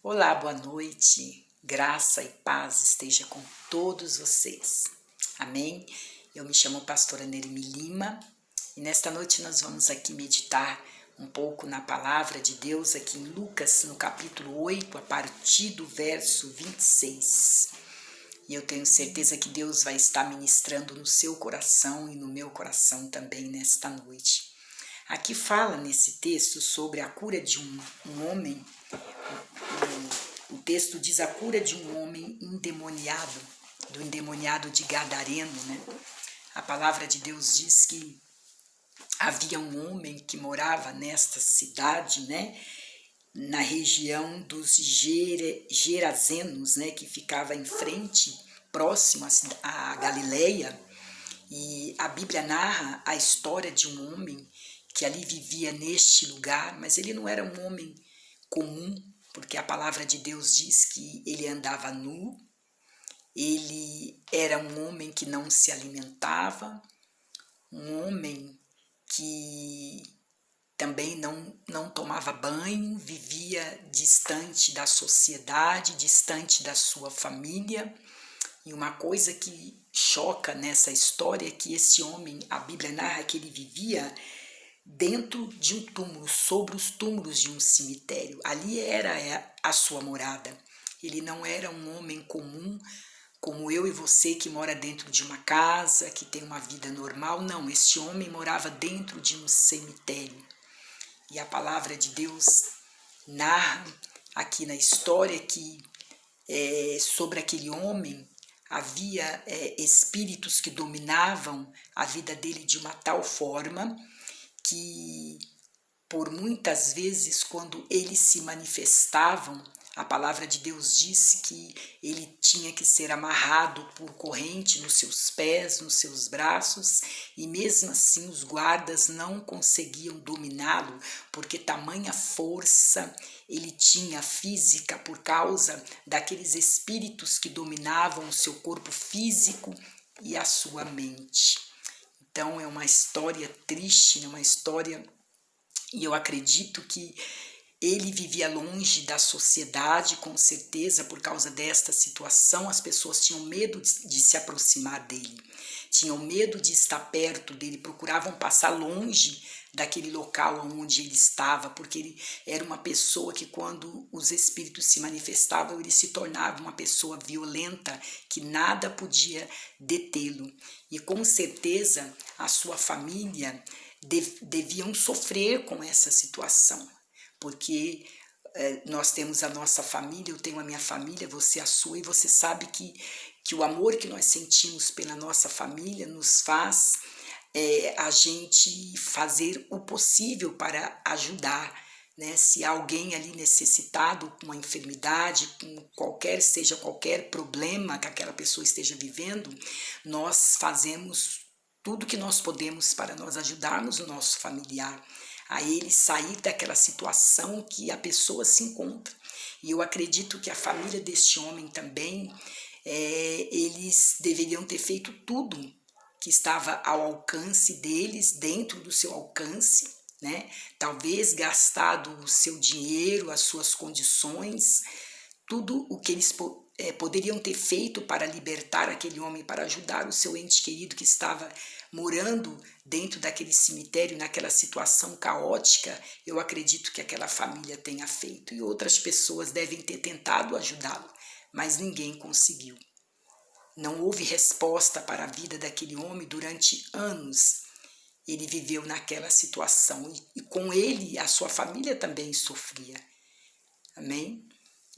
Olá, boa noite, graça e paz esteja com todos vocês, amém? Eu me chamo pastora Nerimi Lima e nesta noite nós vamos aqui meditar um pouco na palavra de Deus aqui em Lucas, no capítulo 8, a partir do verso 26. E eu tenho certeza que Deus vai estar ministrando no seu coração e no meu coração também nesta noite. Aqui fala nesse texto sobre a cura de um homem. O texto diz a cura de um homem endemoniado, do endemoniado de Gadareno, né? A palavra de Deus diz que havia um homem que morava nesta cidade, né? Na região dos Gerazenos, né? Que ficava em frente, próximo à Galileia. E a Bíblia narra a história de um homem que ali vivia neste lugar, mas ele não era um homem comum, porque a palavra de Deus diz que ele andava nu, ele era um homem que não se alimentava, um homem que também não tomava banho, vivia distante da sociedade, distante da sua família. E uma coisa que choca nessa história é que esse homem, a Bíblia narra que ele vivia dentro de um túmulo, sobre os túmulos de um cemitério. Ali era a sua morada. Ele não era um homem comum, como eu e você que mora dentro de uma casa, que tem uma vida normal. Não, este homem morava dentro de um cemitério. E a palavra de Deus narra aqui na história que sobre aquele homem havia espíritos que dominavam a vida dele de uma tal forma que por muitas vezes quando eles se manifestavam, a palavra de Deus disse que ele tinha que ser amarrado por corrente nos seus pés, nos seus braços, e mesmo assim os guardas não conseguiam dominá-lo, porque tamanha força ele tinha física por causa daqueles espíritos que dominavam o seu corpo físico e a sua mente. Então é uma história triste, uma história, e eu acredito que ele vivia longe da sociedade, com certeza, por causa desta situação. As pessoas tinham medo de se aproximar dele, tinham medo de estar perto dele, procuravam passar longe daquele local onde ele estava, porque ele era uma pessoa que quando os espíritos se manifestavam, ele se tornava uma pessoa violenta, que nada podia detê-lo. E com certeza a sua família deviam sofrer com essa situação, porque nós temos a nossa família, eu tenho a minha família, você a sua, e você sabe que o amor que nós sentimos pela nossa família nos faz a gente fazer o possível para ajudar, né? Se há alguém ali necessitado com uma enfermidade, com seja qualquer problema que aquela pessoa esteja vivendo, nós fazemos tudo que nós podemos para nós ajudarmos o nosso familiar a ele sair daquela situação que a pessoa se encontra. E eu acredito que a família deste homem também, eles deveriam ter feito tudo que estava ao alcance deles, dentro do seu alcance, né? Talvez gastado o seu dinheiro, as suas condições, tudo o que eles poderiam ter feito para libertar aquele homem, para ajudar o seu ente querido que estava morando dentro daquele cemitério, naquela situação caótica. Eu acredito que aquela família tenha feito, e outras pessoas devem ter tentado ajudá-lo, mas ninguém conseguiu. Não houve resposta para a vida daquele homem durante anos. Ele viveu naquela situação, e com ele a sua família também sofria. Amém?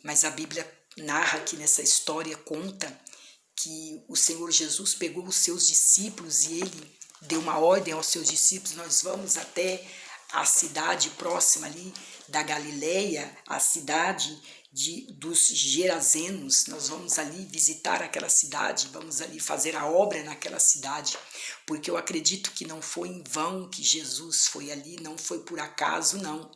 Mas a Bíblia narra aqui nessa história, conta que o Senhor Jesus pegou os seus discípulos e ele deu uma ordem aos seus discípulos: nós vamos até a cidade próxima ali da Galileia, a cidade dos Gerazenos. Nós vamos ali visitar aquela cidade, vamos ali fazer a obra naquela cidade, porque eu acredito que não foi em vão que Jesus foi ali, não foi por acaso, não.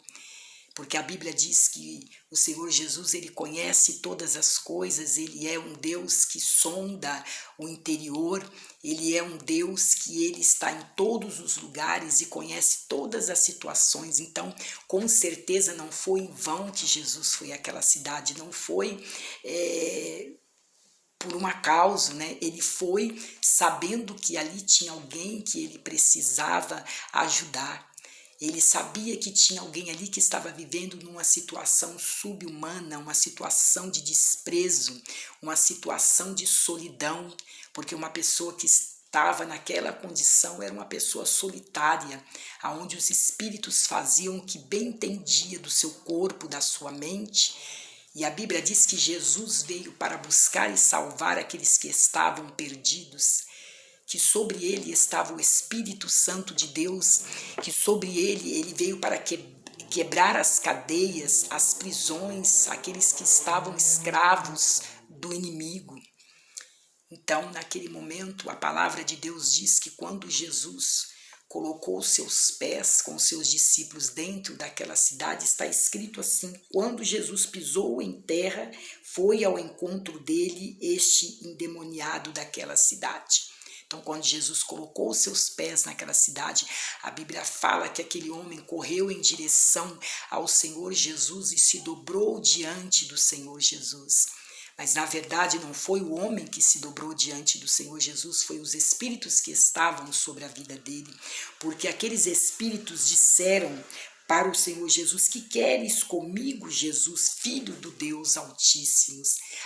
porque a Bíblia diz que o Senhor Jesus, ele conhece todas as coisas, ele é um Deus que sonda o interior, ele é um Deus que ele está em todos os lugares e conhece todas as situações. Então, com certeza não foi em vão que Jesus foi àquela cidade, não foi por um acaso, né? Ele foi sabendo que ali tinha alguém que ele precisava ajudar. Ele sabia que tinha alguém ali que estava vivendo numa situação subhumana, uma situação de desprezo, uma situação de solidão, porque uma pessoa que estava naquela condição era uma pessoa solitária, aonde os espíritos faziam o que bem entendia do seu corpo, da sua mente. E a Bíblia diz que Jesus veio para buscar e salvar aqueles que estavam perdidos, que sobre ele estava o Espírito Santo de Deus, que sobre ele veio para quebrar as cadeias, as prisões, aqueles que estavam escravos do inimigo. Então, naquele momento, a palavra de Deus diz que quando Jesus colocou seus pés com seus discípulos dentro daquela cidade, está escrito assim: quando Jesus pisou em terra, foi ao encontro dele este endemoniado daquela cidade. Então, quando Jesus colocou seus pés naquela cidade, a Bíblia fala que aquele homem correu em direção ao Senhor Jesus e se dobrou diante do Senhor Jesus. Mas, na verdade, não foi o homem que se dobrou diante do Senhor Jesus, foi os espíritos que estavam sobre a vida dele, porque aqueles espíritos disseram para o Senhor Jesus: que queres comigo, Jesus, filho do Deus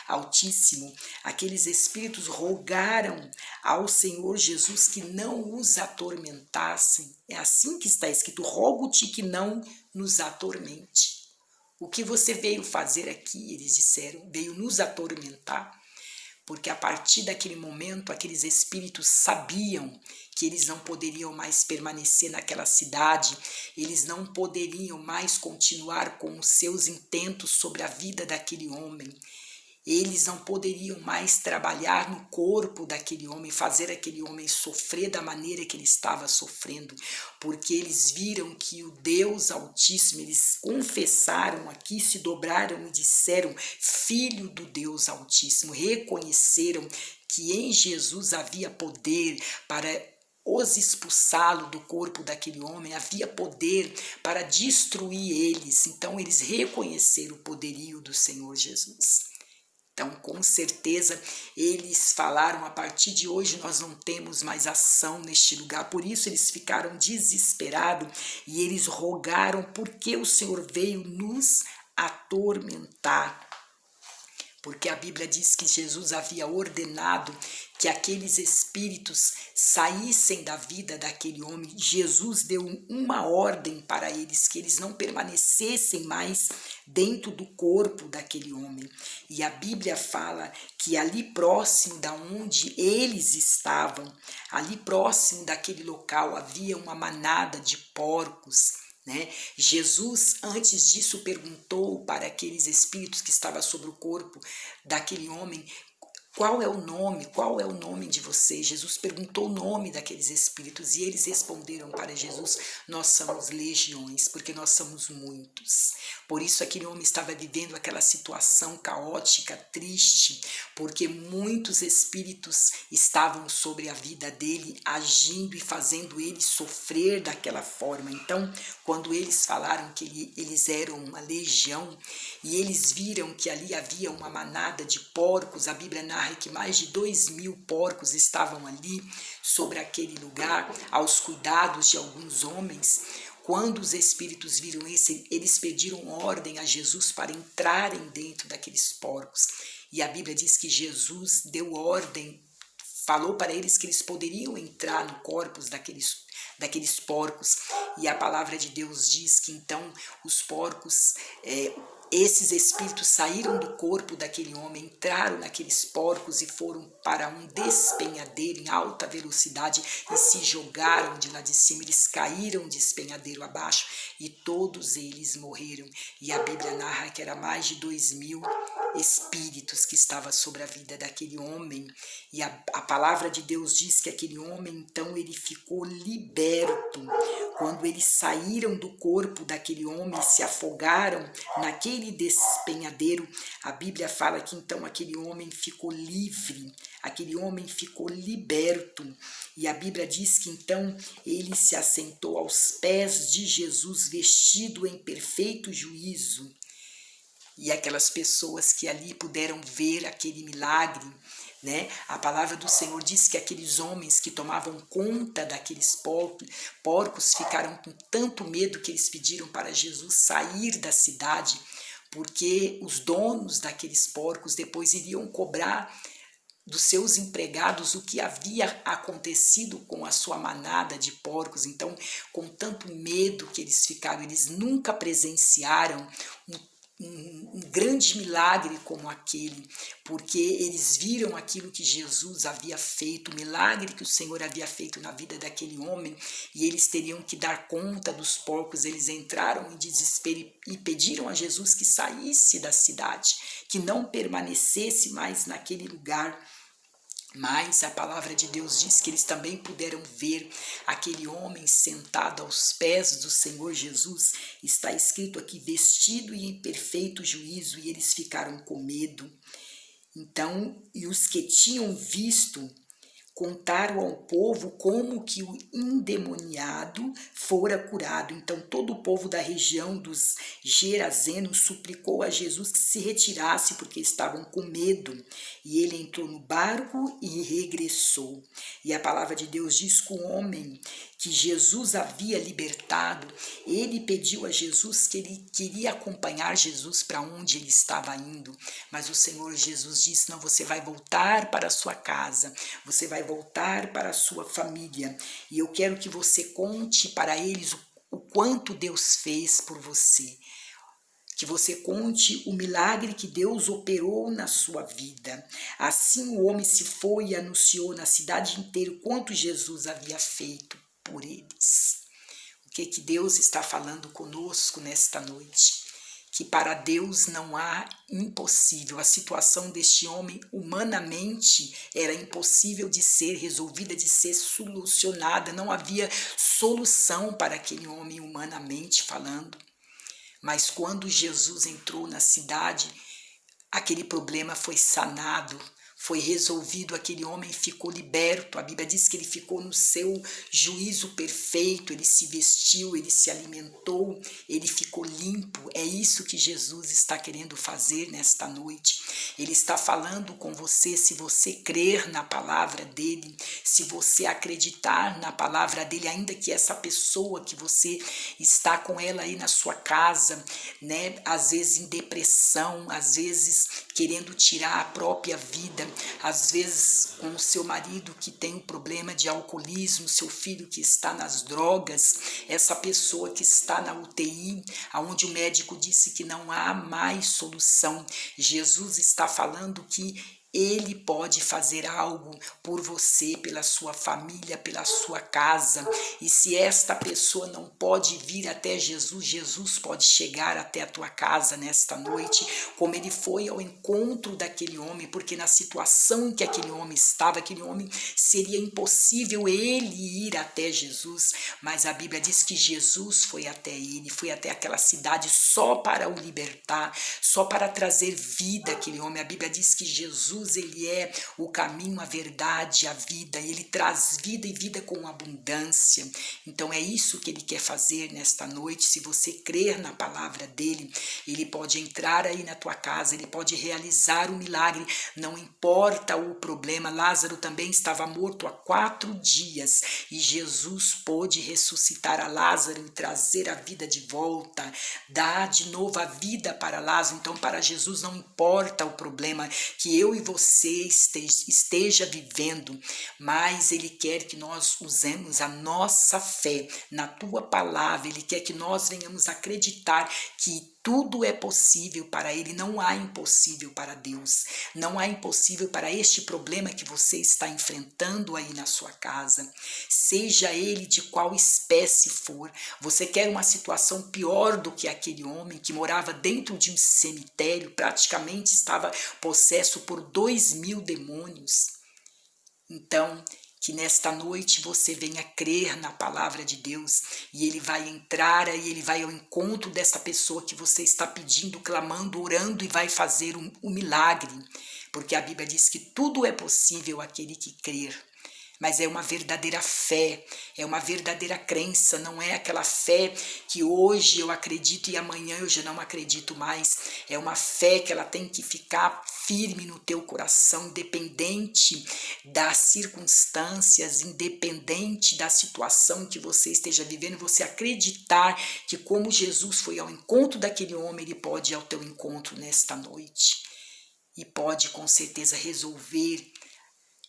Altíssimo? Aqueles espíritos rogaram ao Senhor Jesus que não os atormentassem. É assim que está escrito: rogo-te que não nos atormente. O que você veio fazer aqui, eles disseram, veio nos atormentar, porque a partir daquele momento, aqueles espíritos sabiam que eles não poderiam mais permanecer naquela cidade, eles não poderiam mais continuar com os seus intentos sobre a vida daquele homem. Eles não poderiam mais trabalhar no corpo daquele homem, fazer aquele homem sofrer da maneira que ele estava sofrendo, porque eles viram que o Deus Altíssimo, eles confessaram aqui, se dobraram e disseram: Filho do Deus Altíssimo, reconheceram que em Jesus havia poder para os expulsá-lo do corpo daquele homem, havia poder para destruir eles. Então eles reconheceram o poderio do Senhor Jesus. Então, com certeza, eles falaram: a partir de hoje nós não temos mais ação neste lugar. Por isso eles ficaram desesperados e eles rogaram: porque o Senhor veio nos atormentar. Porque a Bíblia diz que Jesus havia ordenado que aqueles espíritos saíssem da vida daquele homem. Jesus deu uma ordem para eles, que eles não permanecessem mais dentro do corpo daquele homem. E a Bíblia fala que ali próximo da onde eles estavam, ali próximo daquele local, havia uma manada de porcos. Jesus, antes disso, perguntou para aqueles espíritos que estavam sobre o corpo daquele homem: qual é o nome de vocês? Jesus perguntou o nome daqueles espíritos e eles responderam para Jesus: nós somos legiões, porque nós somos muitos. Por isso aquele homem estava vivendo aquela situação caótica, triste, porque muitos espíritos estavam sobre a vida dele, agindo e fazendo ele sofrer daquela forma. Então, quando eles falaram que eles eram uma legião e eles viram que ali havia uma manada de porcos, a Bíblia narra que mais de 2.000 porcos estavam ali sobre aquele lugar, aos cuidados de alguns homens. Quando os espíritos viram isso, eles pediram ordem a Jesus para entrarem dentro daqueles porcos. E a Bíblia diz que Jesus deu ordem, falou para eles que eles poderiam entrar no corpus daqueles porcos. E a palavra de Deus diz que então os porcos... esses espíritos saíram do corpo daquele homem, entraram naqueles porcos e foram para um despenhadeiro em alta velocidade e se jogaram de lá de cima. Eles caíram de despenhadeiro abaixo e todos eles morreram. E a Bíblia narra que era mais de 2.000 espíritos que estavam sobre a vida daquele homem. E a palavra de Deus diz que aquele homem, então, ele ficou liberto. quando eles saíram do corpo daquele homem e se afogaram naquele despenhadeiro, a Bíblia fala que então aquele homem ficou livre, aquele homem ficou liberto. E a Bíblia diz que então ele se assentou aos pés de Jesus, vestido em perfeito juízo. E aquelas pessoas que ali puderam ver aquele milagre, né? A palavra do Senhor diz que aqueles homens que tomavam conta daqueles porcos ficaram com tanto medo que eles pediram para Jesus sair da cidade, porque os donos daqueles porcos depois iriam cobrar dos seus empregados o que havia acontecido com a sua manada de porcos. Então, com tanto medo que eles ficaram, eles nunca presenciaram um grande milagre como aquele, porque eles viram aquilo que Jesus havia feito, o milagre que o Senhor havia feito na vida daquele homem, e eles teriam que dar conta dos porcos. Eles entraram em desespero e pediram a Jesus que saísse da cidade, que não permanecesse mais naquele lugar. Mas a palavra de Deus diz que eles também puderam ver aquele homem sentado aos pés do Senhor Jesus. Está escrito aqui, vestido e em perfeito juízo, e eles ficaram com medo. Então, e os que tinham visto contaram ao povo como que o endemoniado fora curado. Então todo o povo da região dos Gerazenos suplicou a Jesus que se retirasse, porque estavam com medo. E ele entrou no barco e regressou. E a palavra de Deus diz que o homem que Jesus havia libertado, ele pediu a Jesus que ele queria acompanhar Jesus para onde ele estava indo. Mas o Senhor Jesus disse, não, você vai voltar para a sua casa, você vai voltar para a sua família, e eu quero que você conte para eles o quanto Deus fez por você, que você conte o milagre que Deus operou na sua vida. Assim o homem se foi e anunciou na cidade inteira quanto Jesus havia feito por eles. O que Deus está falando conosco nesta noite? Que para Deus não há impossível. A situação deste homem humanamente era impossível de ser resolvida, de ser solucionada. Não havia solução para aquele homem humanamente falando. Mas quando Jesus entrou na cidade, aquele problema foi sanado, foi resolvido, aquele homem ficou liberto. A Bíblia diz que ele ficou no seu juízo perfeito, ele se vestiu, ele se alimentou, ele ficou limpo. É isso que Jesus está querendo fazer nesta noite. Ele está falando com você, se você crer na palavra dele, se você acreditar na palavra dele, ainda que essa pessoa que você está com ela aí na sua casa, né, às vezes em depressão, às vezes querendo tirar a própria vida, às vezes com o seu marido que tem um problema de alcoolismo, seu filho que está nas drogas, essa pessoa que está na UTI, onde o médico disse que não há mais solução. Jesus está falando que ele pode fazer algo por você, pela sua família, pela sua casa. E se esta pessoa não pode vir até Jesus, Jesus pode chegar até a tua casa nesta noite, como ele foi ao encontro daquele homem, porque na situação em que aquele homem estava, aquele homem seria impossível ele ir até Jesus, mas a Bíblia diz que Jesus foi até ele, foi até aquela cidade só para o libertar, só para trazer vida àquele homem. A Bíblia diz que Jesus, ele é o caminho, a verdade, a vida, e ele traz vida e vida com abundância. Então é isso que ele quer fazer nesta noite. Se você crer na palavra dele, ele pode entrar aí na tua casa, ele pode realizar um milagre, não importa o problema. Lázaro também estava morto há 4 dias e Jesus pôde ressuscitar a Lázaro e trazer a vida de volta, dar de novo a vida para Lázaro. Então para Jesus não importa o problema que eu e você esteja vivendo, mas ele quer que nós usemos a nossa fé na tua palavra. Ele quer que nós venhamos acreditar que tudo é possível para ele, não há impossível para Deus, não há impossível para este problema que você está enfrentando aí na sua casa, seja ele de qual espécie for. Você quer uma situação pior do que aquele homem que morava dentro de um cemitério, praticamente estava possesso por 2.000 demônios? Então, que nesta noite você venha crer na palavra de Deus e Ele vai entrar e Ele vai ao encontro dessa pessoa que você está pedindo, clamando, orando e vai fazer um milagre, porque a Bíblia diz que tudo é possível àquele que crer. Mas é uma verdadeira fé, é uma verdadeira crença, não é aquela fé que hoje eu acredito e amanhã eu já não acredito mais. É uma fé que ela tem que ficar firme no teu coração, independente das circunstâncias, independente da situação que você esteja vivendo, você acreditar que como Jesus foi ao encontro daquele homem, ele pode ir ao teu encontro nesta noite e pode com certeza resolver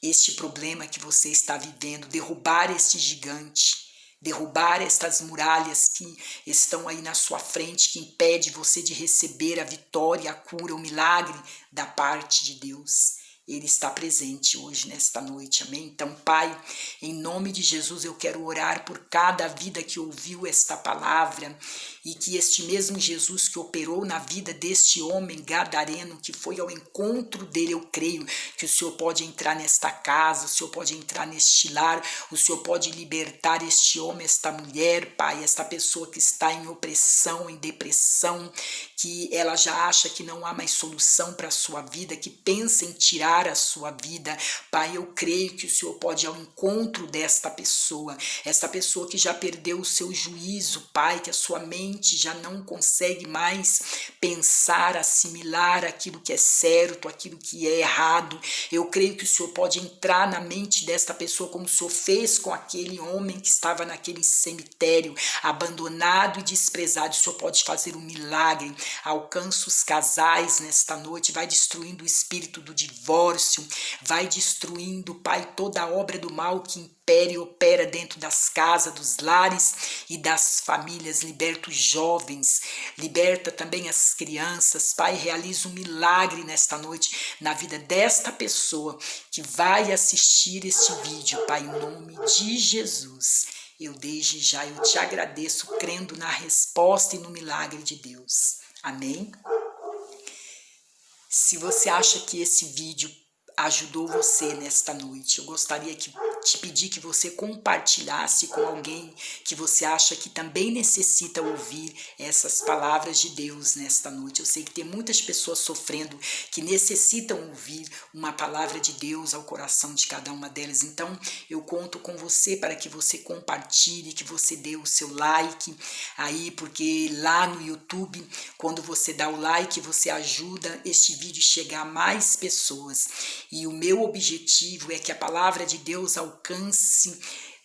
este problema que você está vivendo, derrubar este gigante, derrubar estas muralhas que estão aí na sua frente, que impede você de receber a vitória, a cura, o milagre da parte de Deus. Ele está presente hoje, nesta noite, amém? Então, Pai, em nome de Jesus, eu quero orar por cada vida que ouviu esta palavra e que este mesmo Jesus que operou na vida deste homem gadareno, que foi ao encontro dele, eu creio que o Senhor pode entrar nesta casa, o Senhor pode entrar neste lar, o Senhor pode libertar este homem, esta mulher, Pai, esta pessoa que está em opressão, em depressão, que ela já acha que não há mais solução para a sua vida, que pensa em tirar a sua vida. Pai, eu creio que o Senhor pode ir ao encontro desta pessoa, esta pessoa que já perdeu o seu juízo, Pai, que a sua mente já não consegue mais pensar, assimilar aquilo que é certo, aquilo que é errado. Eu creio que o Senhor pode entrar na mente desta pessoa como o Senhor fez com aquele homem que estava naquele cemitério, abandonado e desprezado. O Senhor pode fazer um milagre. Alcança os casais nesta noite, vai destruindo o espírito do divórcio, vai destruindo, Pai, toda a obra do mal que impera e opera dentro das casas, dos lares e das famílias. Liberta os jovens, liberta também as crianças. Pai, realiza um milagre nesta noite na vida desta pessoa que vai assistir este vídeo, Pai, em nome de Jesus. Eu desde já eu te agradeço, crendo na resposta e no milagre de Deus. Amém? Se você acha que esse vídeo ajudou você nesta noite, eu gostaria de te pedir que você compartilhasse com alguém que você acha que também necessita ouvir essas palavras de Deus nesta noite. Eu sei que tem muitas pessoas sofrendo que necessitam ouvir uma palavra de Deus ao coração de cada uma delas. Então, eu conto com você para que você compartilhe, que você dê o seu like aí, porque lá no YouTube, quando você dá o like, você ajuda este vídeo a chegar a mais pessoas. E o meu objetivo é que a palavra de Deus alcance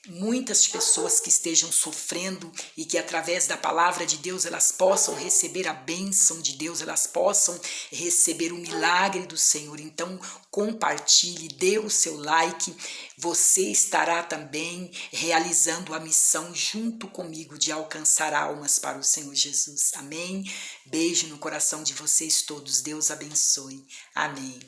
muitas pessoas que estejam sofrendo e que através da palavra de Deus elas possam receber a bênção de Deus, elas possam receber o milagre do Senhor. Então compartilhe, dê o seu like, você estará também realizando a missão junto comigo de alcançar almas para o Senhor Jesus. Amém? Beijo no coração de vocês todos, Deus abençoe. Amém.